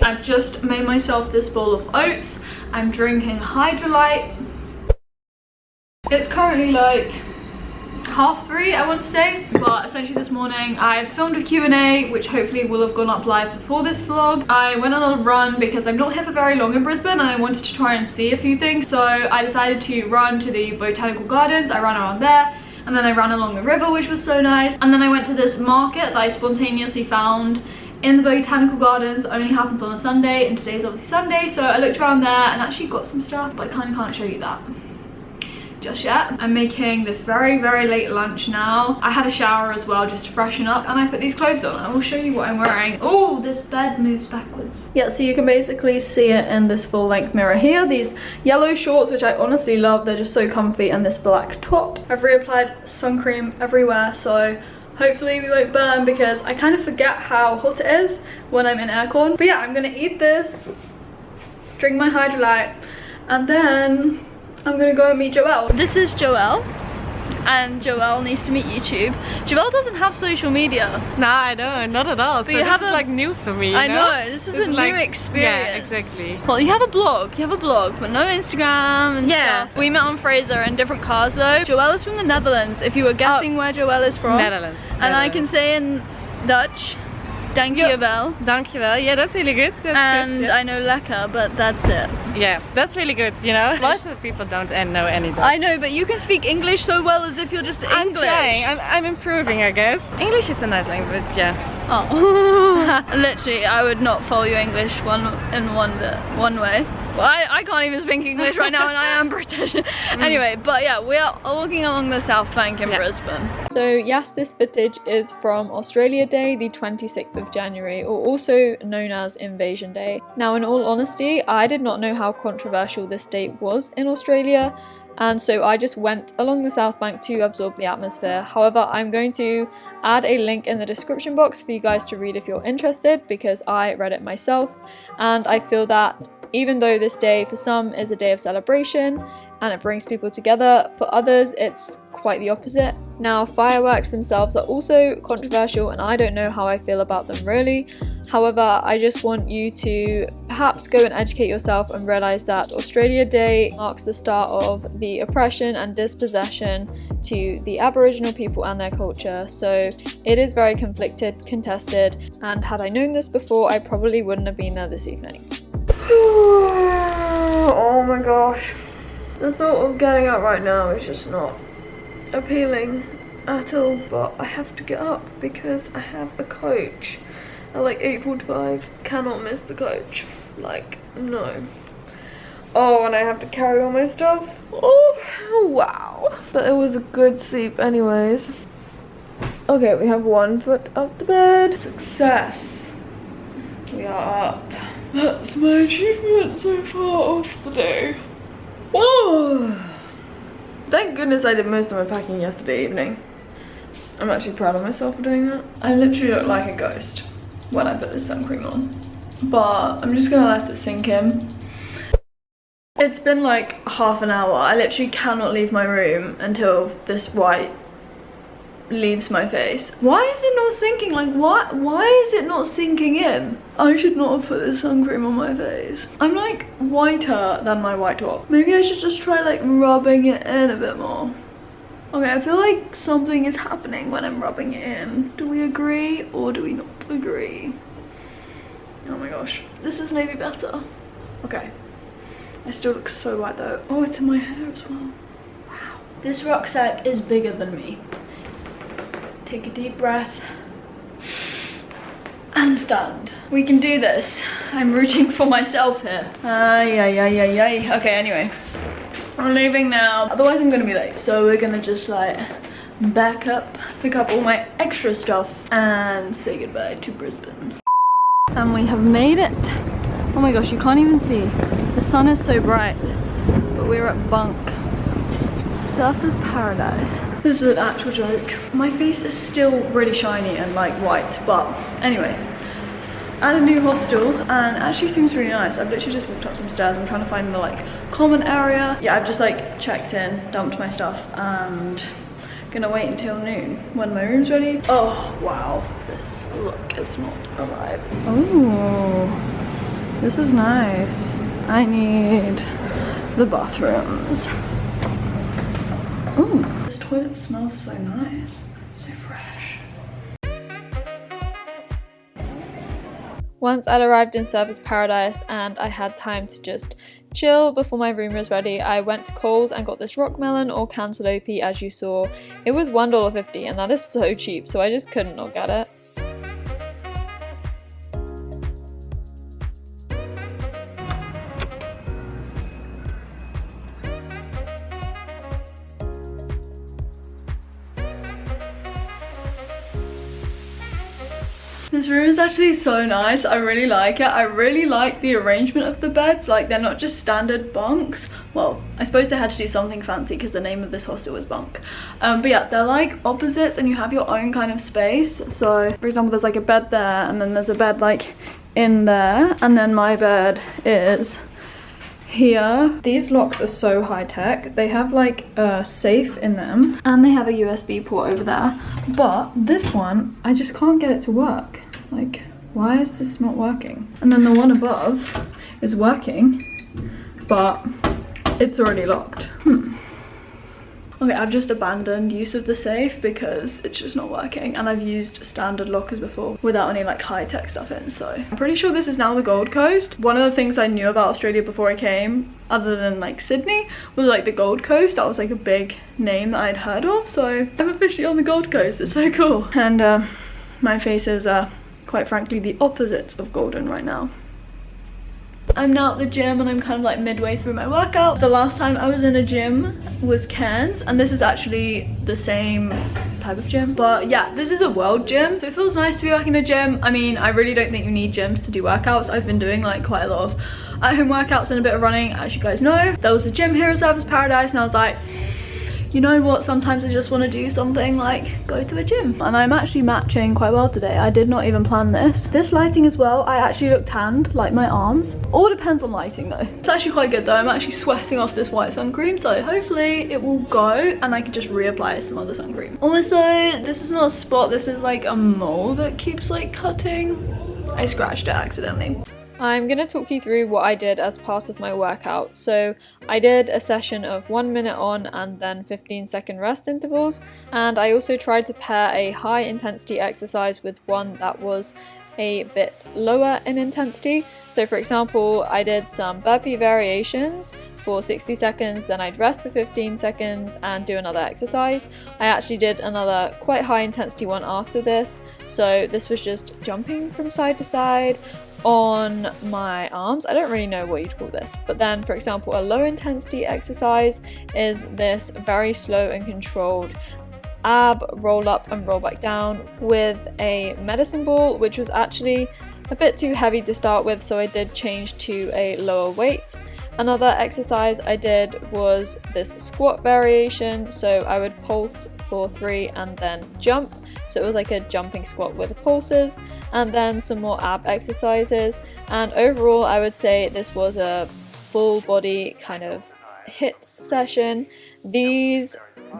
I've just made myself this bowl of oats. I'm drinking Hydrolyte. It's currently like 3:30, I want to say, but essentially this morning I filmed a Q&A which hopefully will have gone up live before this vlog. I went on a run because I'm not here for very long in Brisbane and I wanted to try and see a few things, so I decided to run to the botanical gardens. I ran around there and then I ran along the river, which was so nice, and then I went to this market that I spontaneously found in the botanical gardens. It only happens on a Sunday and today's obviously Sunday, so I looked around there and actually got some stuff, but I kind of can't show you that just yet. I'm making this very late lunch now. I had a shower as well just to freshen up, and I put these clothes on. I will show you what I'm wearing. Oh, this bed moves backwards. Yeah, so you can basically see it in this full-length mirror here. These yellow shorts, which I honestly love, they're just so comfy, and this black top. I've reapplied sun cream everywhere, so hopefully we won't burn because I kind of forget how hot it is when I'm in aircon. But yeah, I'm gonna eat this, drink my Hydrolyte, and then I'm gonna go and meet Joelle. This is Joelle, and Joelle needs to meet YouTube. Joelle doesn't have social media. No, I don't, not at all. But so you this is like new for me. I know, this is a new experience. Yeah, exactly. Well, you have a blog, but no Instagram and stuff. We met on Fraser in different cars though. Joelle is from the Netherlands, if you were guessing where Joelle is from. Netherlands. And I can say in Dutch, dankjewel. Dankjewel, yeah, that's really good. That's good, yeah. I know lekker, but that's it. Yeah, that's really good, you know. Lots of people don't know any Dutch. I know, but you can speak English so well as if you're just English. I'm trying, I'm improving, I guess. English is a nice language, yeah. Oh. Literally, I would not follow your English one way. Well, I can't even speak English right now and I am British. Anyway, but yeah, we are walking along the South Bank in Brisbane. So yes, this footage is from Australia Day, the 26th of January, or also known as Invasion Day. Now, in all honesty, I did not know how controversial this date was in Australia, and so I just went along the South Bank to absorb the atmosphere. However, I'm going to add a link in the description box for you guys to read if you're interested, because I read it myself, and I feel that even though this day for some is a day of celebration and it brings people together, for others it's quite the opposite. Now, fireworks themselves are also controversial and I don't know how I feel about them really. However, I just want you to perhaps go and educate yourself and realise that Australia Day marks the start of the oppression and dispossession to the Aboriginal people and their culture. So it is very conflicted, contested, and had I known this before, I probably wouldn't have been there this evening. Oh my gosh. The thought of getting up right now is just not appealing at all, but I have to get up because I have a coach at like 8:45. Cannot miss the coach. Like, no. Oh, and I have to carry all my stuff. Oh, wow. But it was a good sleep anyways. Okay, we have one foot up the bed. Success. We are up. That's my achievement so far of the day. Oh! Thank goodness I did most of my packing yesterday evening. I'm actually proud of myself for doing that. I literally look like a ghost when I put this sun cream on, but I'm just gonna let it sink in. It's been like half an hour. I literally cannot leave my room until this white leaves my face. Why is it not sinking? Like, what? Why is it not sinking in? I should not have put this sun cream on my face. I'm like whiter than my white top. Maybe I should just try like rubbing it in a bit more. Okay, I feel like something is happening when I'm rubbing it in. Do we agree or do we not agree? Oh my gosh, this is maybe better. Okay, I still look so white though. Oh, it's in my hair as well. Wow. This rucksack is bigger than me. Take a deep breath and stand. We can do this. I'm rooting for myself here. Okay, anyway, I'm leaving now, otherwise I'm gonna be late. So we're gonna just like back up, pick up all my extra stuff and say goodbye to Brisbane. And we have made it. Oh my gosh, you can't even see. The sun is so bright, but we're at Bunk. Surfer's paradise. This is an actual joke. My face is still really shiny and like white, but anyway, at a new hostel, and it actually seems really nice. I've literally just walked up some stairs. I'm trying to find the like common area. Yeah, I've just like checked in, dumped my stuff, and gonna wait until noon when my room's ready. Oh wow, this look is not arrived. Oh, This is nice. I need the bathrooms. Ooh, this toilet smells so nice. So fresh. Once I'd arrived in Surfers Paradise and I had time to just chill before my room was ready, I went to Coles and got this rock melon or cantaloupe as you saw. It was $1.50 and that is so cheap, so I just couldn't not get it. This room is actually so nice. I really like it. I really like the arrangement of the beds. Like, they're not just standard bunks. Well, I suppose they had to do something fancy because the name of this hostel was bunk. But yeah, they're like opposites and you have your own kind of space. So for example, there's like a bed there and then there's a bed like in there, and then my bed is here. These locks are so high tech. They have like a safe in them and they have a USB port over there. But this one, I just can't get it to work. Like, why is this not working? And then the one above is working, but it's already locked. Okay, I've just abandoned use of the safe because it's just not working, and I've used standard lockers before without any like high-tech stuff in, so I'm pretty sure this is now the Gold Coast. One of the things I knew about Australia before I came, other than like Sydney, was like the Gold Coast. That was like a big name that I'd heard of, so I'm officially on the Gold Coast. It's so cool. And my face is quite frankly the opposite of golden right now. I'm now at the gym and I'm kind of like midway through my workout. The last time I was in a gym was Cairns, and this is actually the same type of gym. But yeah, this is a world gym, so it feels nice to be back in a gym. I mean, I really don't think you need gyms to do workouts. I've been doing like quite a lot of at-home workouts and a bit of running, as you guys know. There was a gym here at Surfers Paradise and I was like, you know what, sometimes I just want to do something like go to a gym. And I'm actually matching quite well today. I did not even plan this. This lighting as well, I actually look tanned, like my arms. All depends on lighting though. It's actually quite good though. I'm actually sweating off this white sun cream, so hopefully it will go and I can just reapply some other sun cream. Also, this is not a spot, this is like a mole that keeps like cutting. I scratched it accidentally. I'm gonna talk you through what I did as part of my workout. So I did a session of 1 minute on and then 15-second rest intervals, and I also tried to pair a high intensity exercise with one that was a bit lower in intensity. So for example, I did some burpee variations for 60 seconds, then I'd rest for 15 seconds and do another exercise. I actually did another quite high intensity one after this. So this was just jumping from side to side on my arms. I don't really know what you'd call this, but then for example, a low intensity exercise is this very slow and controlled ab roll up and roll back down with a medicine ball, which was actually a bit too heavy to start with, so I did change to a lower weight. Another exercise I did was this squat variation, so I would pulse for 3 and then jump, so it was like a jumping squat with pulses, and then some more ab exercises. And overall I would say this was a full body kind of HIIT session. These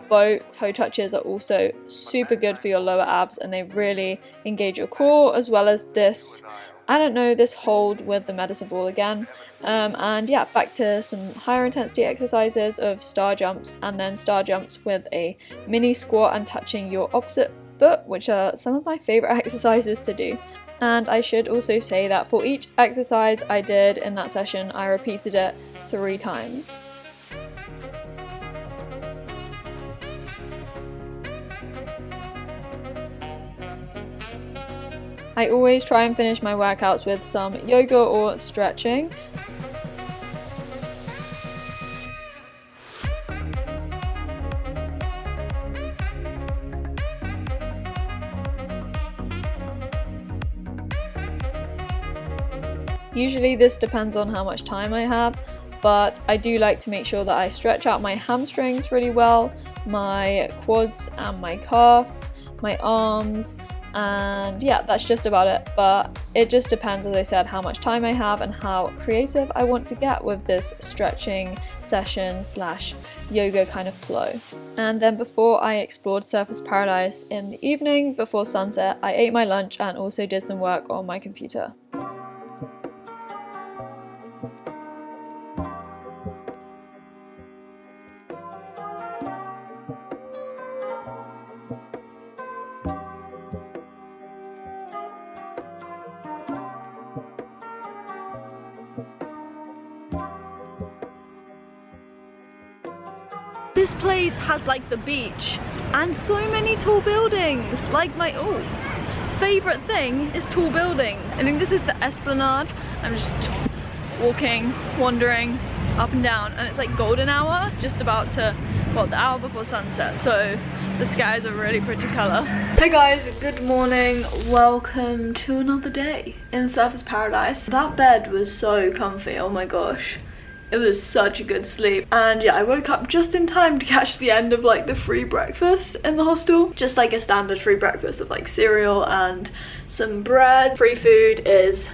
boat toe touches are also super good for your lower abs and they really engage your core, as well as this, I don't know, this hold with the medicine ball again. And yeah, back to some higher intensity exercises of star jumps, and then star jumps with a mini squat and touching your opposite foot, which are some of my favorite exercises to do. And I should also say that for each exercise I did in that session, I repeated it 3 times. I always try and finish my workouts with some yoga or stretching. Usually this depends on how much time I have, but I do like to make sure that I stretch out my hamstrings really well, my quads and my calves, my arms, and yeah, that's just about it. But it just depends, as I said, how much time I have and how creative I want to get with this stretching session slash yoga kind of flow. And then before I explored Surfers Paradise in the evening before sunset, I ate my lunch and also did some work on my computer. This place has like the beach and so many tall buildings. Like my favorite thing is tall buildings. I think this is the Esplanade. I'm just walking, wandering up and down, and it's like golden hour, just about to, well, the hour before sunset, so the sky is a really pretty color. Hey guys, good morning. Welcome to another day in Surfers Paradise. That bed was so comfy, oh my gosh. It was such a good sleep. And yeah, I woke up just in time to catch the end of like the free breakfast in the hostel. Just like a standard free breakfast of like cereal and some bread. Free food is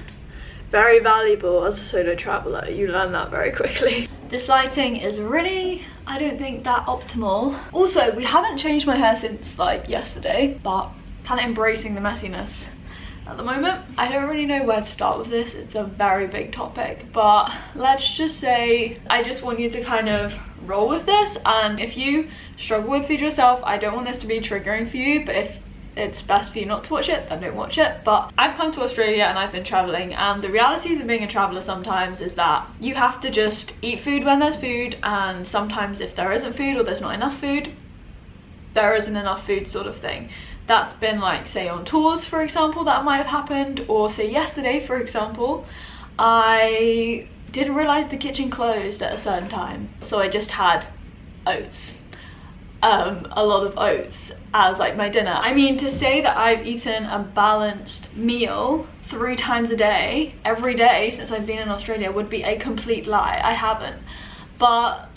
very valuable as a solo traveler. You learn that very quickly. This lighting is really, I don't think, that optimal. Also, we haven't changed my hair since like yesterday, but kind of embracing the messiness at the moment. I don't really know where to start with this. It's a very big topic, but let's just say I just want you to kind of roll with this, and if you struggle with food yourself, I don't want this to be triggering for you, but if it's best for you not to watch it, then don't watch it. But I've come to Australia and I've been traveling, and the realities of being a traveler sometimes is that you have to just eat food when there's food, and sometimes if there isn't food or there's not enough food, there isn't enough food, sort of thing. That's been like, say on tours for example, that might have happened, or say yesterday for example, I didn't realize the kitchen closed at a certain time, so I just had oats. A lot of oats as like my dinner. I mean, to say that I've eaten a balanced meal 3 times a day every day since I've been in Australia would be a complete lie. I haven't, but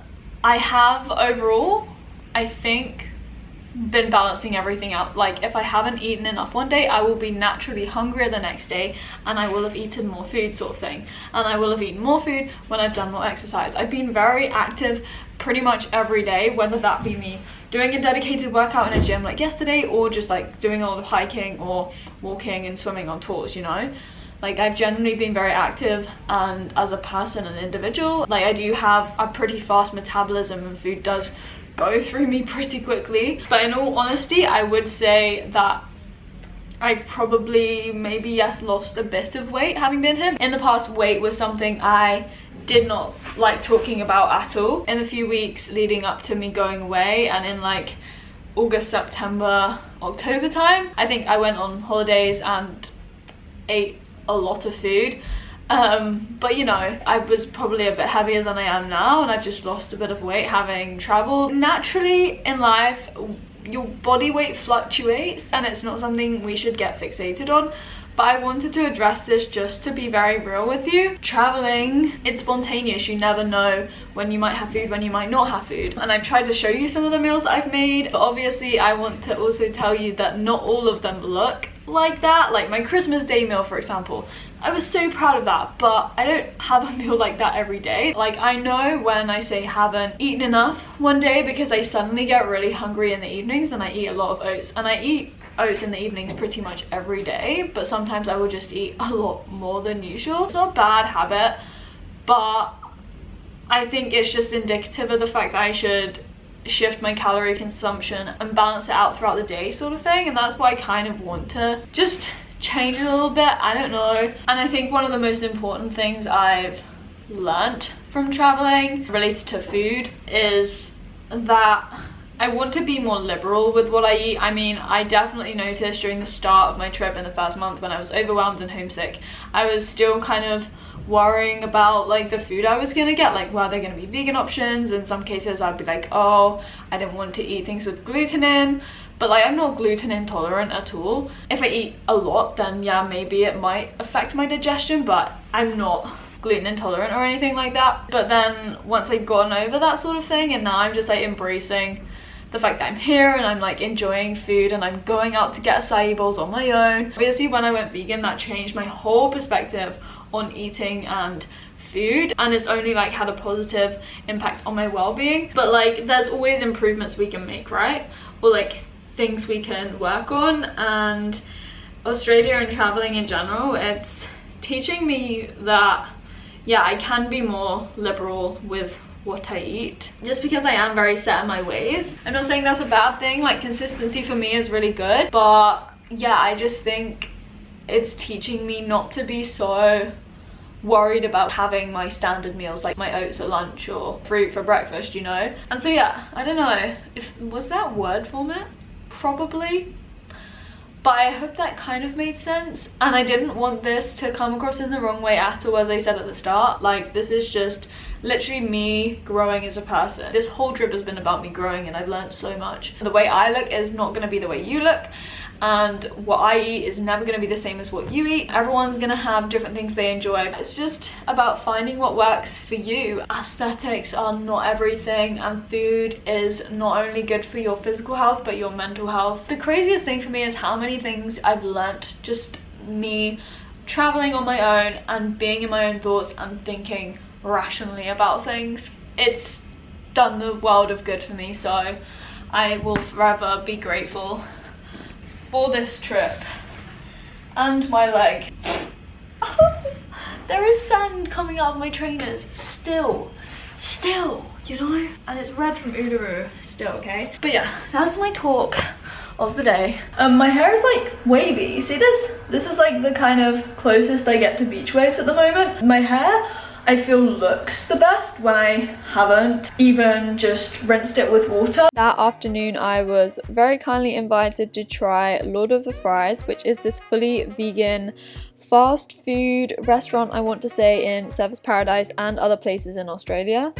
I have overall, I think, been balancing everything out. Like if I haven't eaten enough one day, I will be naturally hungrier the next day, and I will have eaten more food, sort of thing, and I will have eaten more food when I've done more exercise. I've been very active pretty much every day, whether that be me doing a dedicated workout in a gym like yesterday, or just like doing a lot of hiking or walking and swimming on tours, you know. Like I've generally been very active, and as a person and individual, like I do have a pretty fast metabolism, and food does go through me pretty quickly. But in all honesty, I would say that I've probably maybe, yes, lost a bit of weight having been here. In the past, weight was something I did not like talking about at all. In the few weeks leading up to me going away, and in like August, September, October time, I think I went on holidays and ate a lot of food. But you know, I was probably a bit heavier than I am now, and I've just lost a bit of weight having traveled. Naturally in life, your body weight fluctuates, and it's not something we should get fixated on. But I wanted to address this just to be very real with you. Traveling, it's spontaneous. You never know when you might have food, when you might not have food. And I've tried to show you some of the meals that I've made, but obviously I want to also tell you that not all of them look like that. Like my Christmas Day meal, for example, I was so proud of that, but I don't have a meal like that every day. Like I know when I say haven't eaten enough one day because I suddenly get really hungry in the evenings, then I eat a lot of oats, and I eat oats in the evenings pretty much every day, but sometimes I will just eat a lot more than usual. It's not a bad habit, but I think it's just indicative of the fact that I should shift my calorie consumption and balance it out throughout the day, sort of thing. And that's what I kind of want to just change a little bit, I don't know. And I think one of the most important things I've learnt from traveling related to food is that I want to be more liberal with what I eat. I mean, I definitely noticed during the start of my trip in the first month, when I was overwhelmed and homesick, I was still kind of worrying about like the food I was gonna get. Like, were there gonna be vegan options? In some cases I'd be like, oh, I didn't want to eat things with gluten in, but like I'm not gluten intolerant at all. If I eat a lot, then yeah, maybe it might affect my digestion, but I'm not gluten intolerant or anything like that. But then once I've gotten over that sort of thing, and now I'm just like embracing the fact that I'm here and I'm like enjoying food, and I'm going out to get acai bowls on my own. Obviously when I went vegan, that changed my whole perspective on eating and food, and it's only like had a positive impact on my well-being. But like there's always improvements we can make, right? Or like things we can work on. And Australia and traveling in general, it's teaching me that yeah, I can be more liberal with what I eat, just because I am very set in my ways. I'm not saying that's a bad thing. Like consistency for me is really good, but yeah, I just think it's teaching me not to be so worried about having my standard meals like my oats at lunch or fruit for breakfast, you know. And so yeah, I don't know if was that word format, probably, but I hope that kind of made sense. And I didn't want this to come across in the wrong way at all, as I said at the start. Like, this is just literally me growing as a person. This whole trip has been about me growing, and I've learned so much. The way I look is not going to be the way you look, and what I eat is never going to be the same as what you eat. Everyone's going to have different things they enjoy. It's just about finding what works for you. Aesthetics are not everything, and food is not only good for your physical health but your mental health. The craziest thing for me is how many things I've learnt just me traveling on my own and being in my own thoughts and thinking rationally about things. It's done the world of good for me, so I will forever be grateful for this trip. And my leg. There is sand coming out of my trainers still, you know, and it's red from Uluru still, okay? But yeah, that's my talk of the day. My hair is like wavy. You see this? This is like the kind of closest I get to beach waves at the moment. My hair, I feel, looks the best when I haven't even just rinsed it with water. That afternoon I was very kindly invited to try Lord of the Fries, which is this fully vegan fast food restaurant, I want to say, in Surfers Paradise and other places in Australia.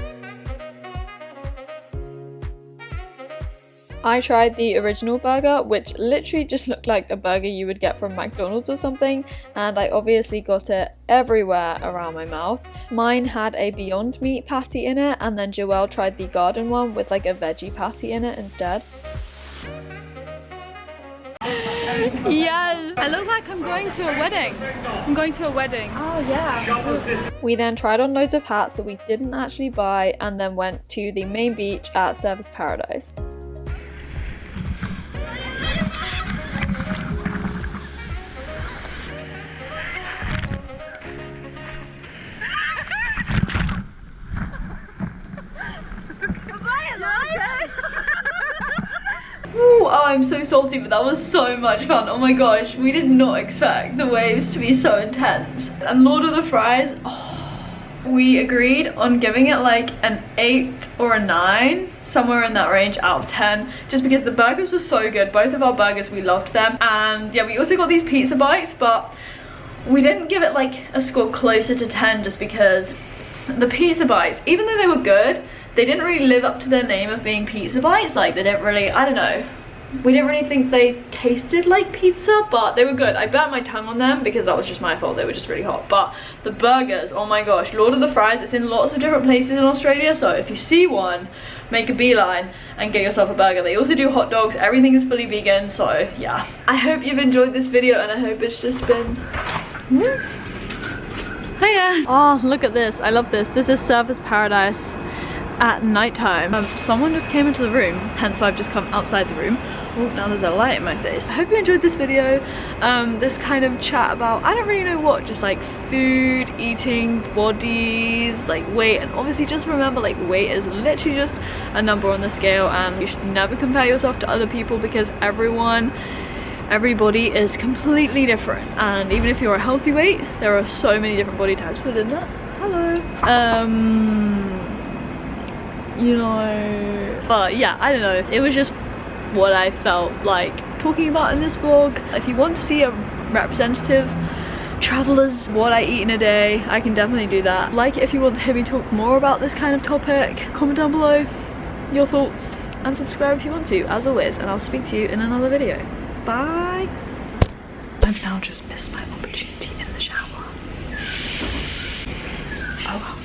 I tried the original burger, which literally just looked like a burger you would get from McDonald's or something, and I obviously got it everywhere around my mouth. Mine had a Beyond Meat patty in it, and then Joelle tried the garden one with like a veggie patty in it instead. Yes! I look like I'm going to a wedding. I'm going to a wedding. Oh yeah. We then tried on loads of hats that we didn't actually buy, and then went to the main beach at Surfers Paradise. Oh, I'm so salty, but that was so much fun. Oh my gosh, we did not expect the waves to be so intense. And Lord of the Fries, we agreed on giving it like an 8 or a 9, somewhere in that range out of 10, just because the burgers were so good. Both of our burgers, we loved them. And yeah, we also got these pizza bites, but we didn't give it like a score closer to 10 just because the pizza bites, even though they were good, they didn't really live up to their name of being pizza bites. Like, they didn't really, I don't know, we didn't really think they tasted like pizza, but they were good. I burnt my tongue on them because that was just my fault. They were just really hot. But the burgers, oh my gosh, Lord of the Fries, it's in lots of different places in Australia, so if you see one, make a beeline and get yourself a burger. They also do hot dogs. Everything is fully vegan, so yeah. I hope you've enjoyed this video, and I hope it's just been... Hiya! Oh, look at this. I love this. This is Surfers Paradise at nighttime. Someone just came into the room, hence why I've just come outside the room. Oh, now there's a light in my face. I hope you enjoyed this video. This kind of chat about, I don't really know what, just like food, eating, bodies, like weight, and obviously just remember, like, weight is literally just a number on the scale, and you should never compare yourself to other people because everybody is completely different. And even if you're a healthy weight, there are so many different body types within that. Hello. You know, but yeah, I don't know, it was just what I felt like talking about in this vlog. If you want to see a representative travelers what I eat in a day, I can definitely do that. Like it if you want to hear me talk more about this kind of topic. Comment down below your thoughts and subscribe if you want to, as always, and I'll speak to you in another video. Bye. I've now just missed my opportunity in the shower. Oh well.